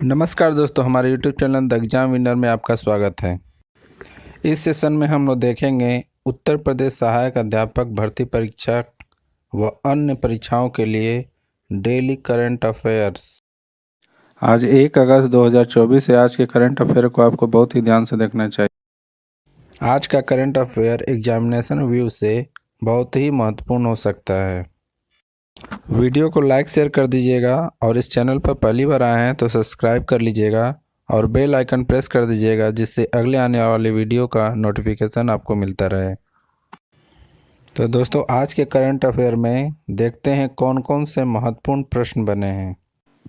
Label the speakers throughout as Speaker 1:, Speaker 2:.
Speaker 1: नमस्कार दोस्तों, हमारे YouTube channel the exam winner में आपका स्वागत है। इस सेशन में हम लोग देखेंगे उत्तर प्रदेश सहायक अध्यापक भर्ती परीक्षा व अन्य परीक्षाओं के लिए डेली करंट अफेयर्स। आज 1 अगस्त 2024 है। आज के करंट अफेयर को आपको बहुत ही ध्यान से देखना चाहिए। आज का करंट अफेयर एग्जामिनेशन व्यू से बहुत ही महत्वपूर्ण हो सकता है। वीडियो को लाइक शेयर कर दीजिएगा और इस चैनल पर पहली बार आए हैं तो सब्सक्राइब कर लीजिएगा और बेल आइकन प्रेस कर दीजिएगा, जिससे अगले आने वाले वीडियो का नोटिफिकेशन आपको मिलता रहे। तो दोस्तों, आज के करंट अफेयर में देखते हैं कौन कौन से महत्वपूर्ण प्रश्न बने हैं।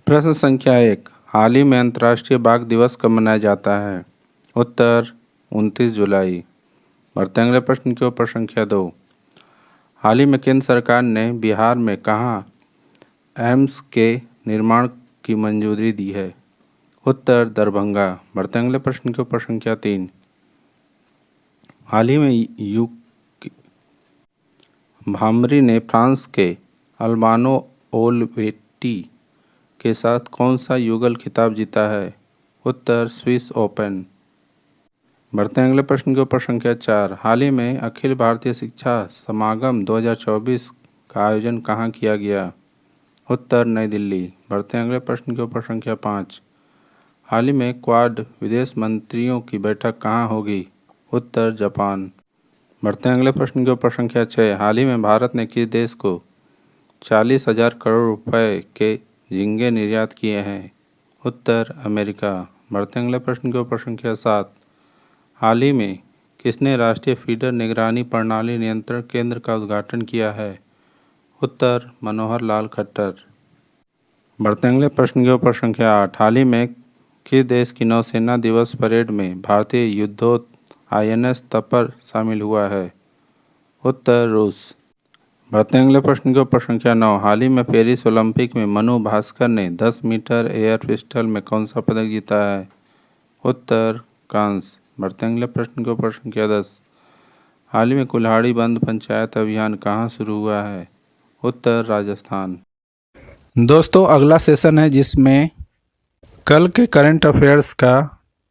Speaker 1: प्रश्न संख्या 1, हाल ही में अंतर्राष्ट्रीय बाघ दिवस कब मनाया जाता है? उत्तर 29 जुलाई। बढ़ते अगले प्रश्न की ओर। प्रश्न संख्या 2, हाल ही में केंद्र सरकार ने बिहार में कहाँ एम्स के निर्माण की मंजूरी दी है? उत्तर दरभंगा। बढ़ते अगले प्रश्न के ऊपर। संख्या 3, हाल ही में भामरी ने फ्रांस के अल्बानो ओलवेटी के साथ कौन सा युगल खिताब जीता है? उत्तर स्विस ओपन। बढ़ते अगले प्रश्न के ऊपर। संख्या 4, हाल ही में अखिल भारतीय शिक्षा समागम 2024 का आयोजन कहाँ किया गया? उत्तर नई दिल्ली। बढ़ते अगले प्रश्न के ऊपर। संख्या 5, हाल ही में क्वाड विदेश मंत्रियों की बैठक कहाँ होगी? उत्तर जापान। बढ़ते अगले प्रश्न के ऊपर। संख्या 6, हाल ही में भारत ने किस देश को 40,000 करोड़ रुपए के झींगे निर्यात किए हैं? उत्तर अमेरिका। बढ़ते अगले प्रश्न के ऊपर। संख्या 7, हाल ही में किसने राष्ट्रीय फीडर निगरानी प्रणाली नियंत्रण केंद्र का उद्घाटन किया है? उत्तर मनोहर लाल खट्टर। बढ़ते अगले प्रश्न के ऊपर। संख्या 8, हाल ही में किस देश की नौसेना दिवस परेड में भारतीय युद्धोत INS तपर शामिल हुआ है? उत्तर रूस। बढ़ते अगले प्रश्न के ऊपर। संख्या 9, हाल ही में पेरिस ओलंपिक में मनु भास्कर ने 10 मीटर एयर पिस्टल में कौन सा पदक जीता है? उत्तर कांस्य। बढ़ते अगले प्रश्न के ऊपर। संख्या 10, हाल ही में कुल्हाड़ी बंद पंचायत अभियान कहाँ शुरू हुआ है? उत्तर राजस्थान। दोस्तों, अगला सेशन है जिसमें कल के करंट अफेयर्स का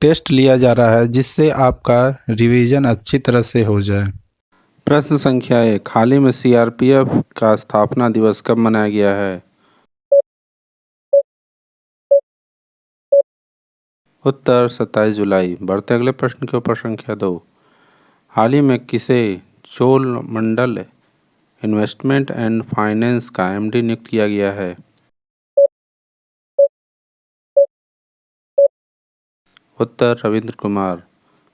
Speaker 1: टेस्ट लिया जा रहा है, जिससे आपका रिवीजन अच्छी तरह से हो जाए। प्रश्न संख्या 1, हाल ही में CRPF का स्थापना दिवस कब मनाया गया है? उत्तर 27 जुलाई। बढ़ते अगले प्रश्न के ऊपर। संख्या 2, हाल ही में किसे चोलमंडल इन्वेस्टमेंट एंड फाइनेंस का MD नियुक्त किया गया है? उत्तर रविंद्र कुमार।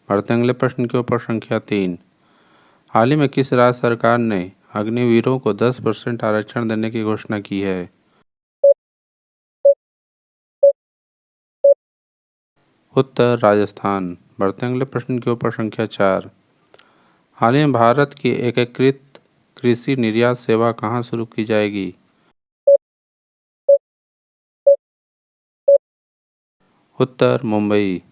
Speaker 1: बढ़ते अगले प्रश्न के ऊपर। संख्या 3, हाल ही में किस राज्य सरकार ने अग्निवीरों को 10% आरक्षण देने की घोषणा की है? उत्तर राजस्थान। बढ़ते अगले प्रश्न के ऊपर। संख्या 4, हाल ही में भारत की एकीकृत कृषि निर्यात सेवा कहाँ शुरू की जाएगी? उत्तर मुंबई।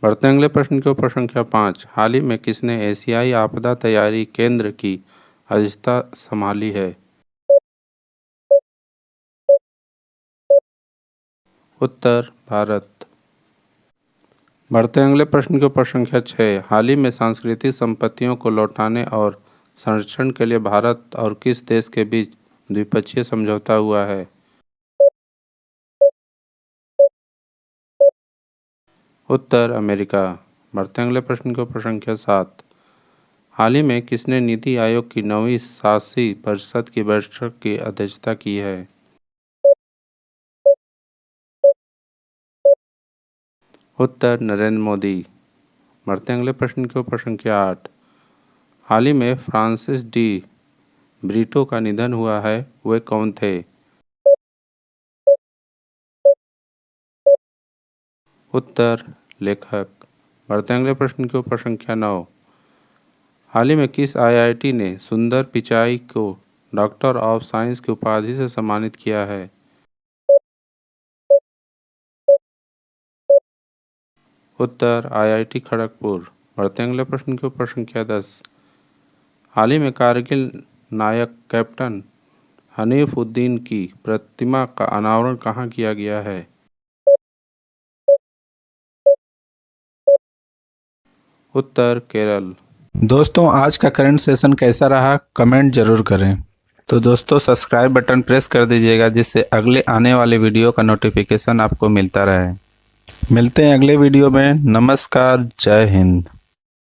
Speaker 1: बढ़ते अगले प्रश्न के ऊपर। संख्या 5, हाल ही में किसने एशियाई आपदा तैयारी केंद्र की अध्यक्षता संभाली है? उत्तर भारत। बढ़ते अगले प्रश्न के ऊपर। संख्या 6, हाल ही में सांस्कृतिक संपत्तियों को लौटाने और संरक्षण के लिए भारत और किस देश के बीच द्विपक्षीय समझौता हुआ है? उत्तर अमेरिका। बढ़ते अगले प्रश्न के ऊपर। संख्या 7, हाल ही में किसने नीति आयोग की 9वीं शासी परिषद की बैठक की अध्यक्षता की है? उत्तर नरेंद्र मोदी। बढ़ते अगले प्रश्न के ऊपर। संख्या 8, हाल ही में फ्रांसिस डी ब्रीटो का निधन हुआ है, वे कौन थे? उत्तर लेखक। बढ़ते अगले प्रश्न के ऊपर। संख्या 9, हाल ही में किस IIT ने सुंदर पिचाई को डॉक्टर ऑफ साइंस की उपाधि से सम्मानित किया है? उत्तर IIT खड़गपुर। बढ़ते अगले प्रश्न के ऊपर। संख्या 10, हाल ही में कारगिल नायक कैप्टन हनीफ उद्दीन की प्रतिमा का अनावरण कहाँ किया गया है? उत्तर केरल। दोस्तों, आज का करंट सेशन कैसा रहा कमेंट जरूर करें। तो दोस्तों, सब्सक्राइब बटन प्रेस कर दीजिएगा जिससे अगले आने वाले वीडियो का नोटिफिकेशन आपको मिलता रहे। मिलते हैं अगले वीडियो में। नमस्कार, जय हिंद।